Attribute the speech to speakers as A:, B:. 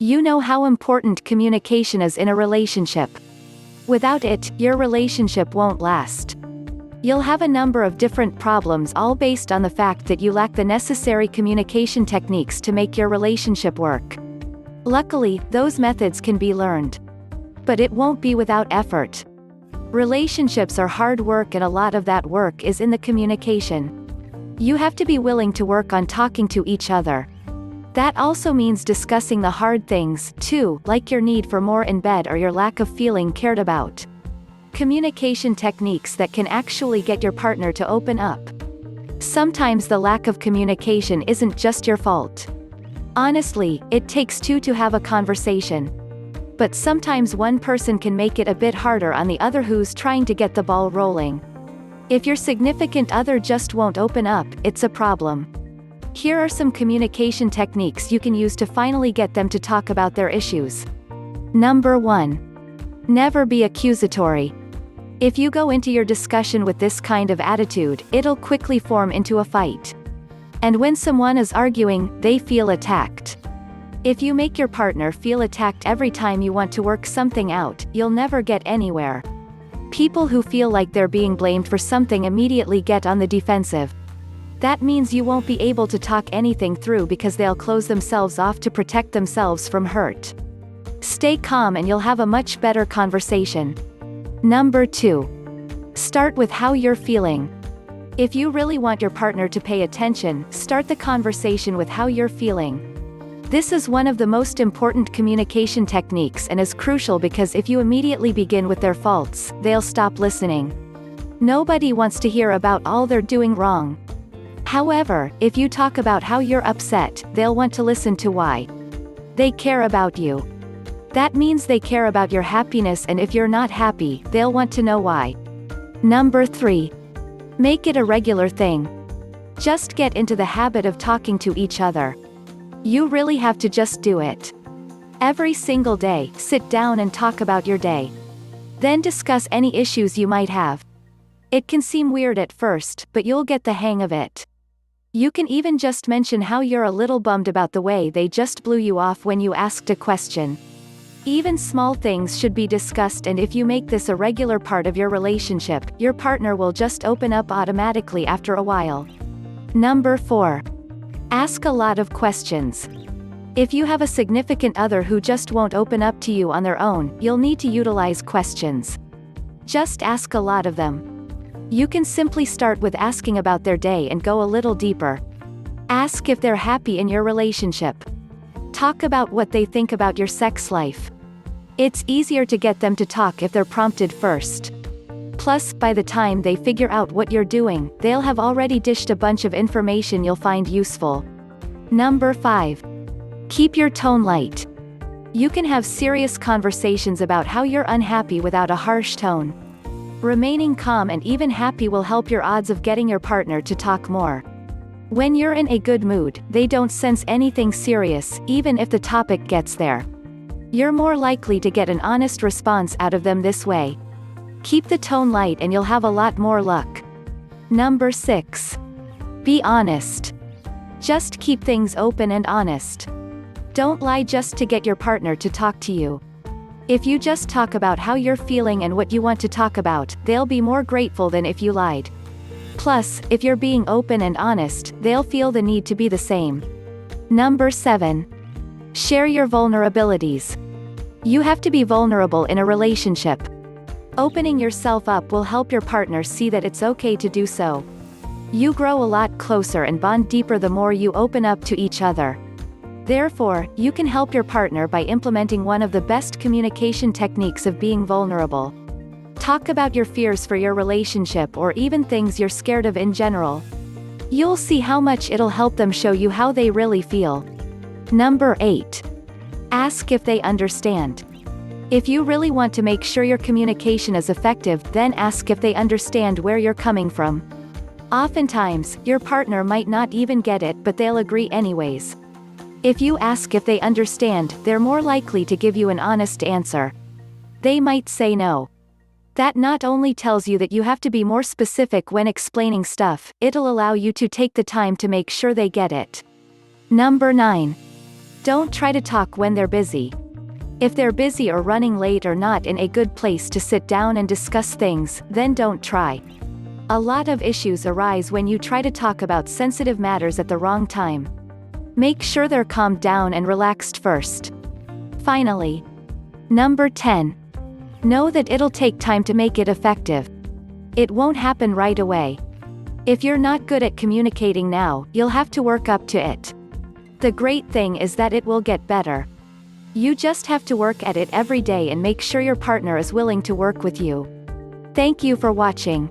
A: You know how important communication is in a relationship. Without it, your relationship won't last. You'll have a number of different problems, all based on the fact that you lack the necessary communication techniques to make your relationship work. Luckily, those methods can be learned. But it won't be without effort. Relationships are hard work, and a lot of that work is in the communication. You have to be willing to work on talking to each other. That also means discussing the hard things, too, like your need for more in bed or your lack of feeling cared about. Communication techniques that can actually get your partner to open up. Sometimes the lack of communication isn't just your fault. Honestly, it takes two to have a conversation. But sometimes one person can make it a bit harder on the other who's trying to get the ball rolling. If your significant other just won't open up, it's a problem. Here are some communication techniques you can use to finally get them to talk about their issues. Number 1. Never be accusatory. If you go into your discussion with this kind of attitude, it'll quickly form into a fight. And when someone is arguing, they feel attacked. If you make your partner feel attacked every time you want to work something out, you'll never get anywhere. People who feel like they're being blamed for something immediately get on the defensive. That means you won't be able to talk anything through because they'll close themselves off to protect themselves from hurt. Stay calm and you'll have a much better conversation. Number 2. Start with how you're feeling. If you really want your partner to pay attention, start the conversation with how you're feeling. This is one of the most important communication techniques and is crucial because if you immediately begin with their faults, they'll stop listening. Nobody wants to hear about all they're doing wrong. However, if you talk about how you're upset, they'll want to listen to why. They care about you. That means they care about your happiness, and if you're not happy, they'll want to know why. Number 3. Make it a regular thing. Just get into the habit of talking to each other. You really have to just do it. Every single day, sit down and talk about your day. Then discuss any issues you might have. It can seem weird at first, but you'll get the hang of it. You can even just mention how you're a little bummed about the way they just blew you off when you asked a question. Even small things should be discussed, and if you make this a regular part of your relationship, your partner will just open up automatically after a while. Number 4. Ask a lot of questions. If you have a significant other who just won't open up to you on their own, you'll need to utilize questions. Just ask a lot of them. You can simply start with asking about their day and go a little deeper. Ask if they're happy in your relationship. Talk about what they think about your sex life. It's easier to get them to talk if they're prompted first. Plus, by the time they figure out what you're doing, they'll have already dished a bunch of information you'll find useful. Number 5. Keep your tone light. You can have serious conversations about how you're unhappy without a harsh tone. Remaining calm and even happy will help your odds of getting your partner to talk more. When you're in a good mood, they don't sense anything serious, even if the topic gets there. You're more likely to get an honest response out of them this way. Keep the tone light and you'll have a lot more luck. Number 6. Be honest. Just keep things open and honest. Don't lie just to get your partner to talk to you. If you just talk about how you're feeling and what you want to talk about, they'll be more grateful than if you lied. Plus, if you're being open and honest, they'll feel the need to be the same. Number 7. Share your vulnerabilities. You have to be vulnerable in a relationship. Opening yourself up will help your partner see that it's okay to do so. You grow a lot closer and bond deeper the more you open up to each other. Therefore, you can help your partner by implementing one of the best communication techniques of being vulnerable. Talk about your fears for your relationship or even things you're scared of in general. You'll see how much it'll help them show you how they really feel. Number 8. Ask if they understand. If you really want to make sure your communication is effective, then ask if they understand where you're coming from. Oftentimes, your partner might not even get it, but they'll agree anyways. If you ask if they understand, they're more likely to give you an honest answer. They might say no. That not only tells you that you have to be more specific when explaining stuff, it'll allow you to take the time to make sure they get it. Number 9. Don't try to talk when they're busy. If they're busy or running late or not in a good place to sit down and discuss things, then don't try. A lot of issues arise when you try to talk about sensitive matters at the wrong time. Make sure they're calmed down and relaxed first. Finally, number 10. Know that it'll take time to make it effective. It won't happen right away. If you're not good at communicating now, you'll have to work up to it. The great thing is that it will get better. You just have to work at it every day and make sure your partner is willing to work with you. Thank you for watching.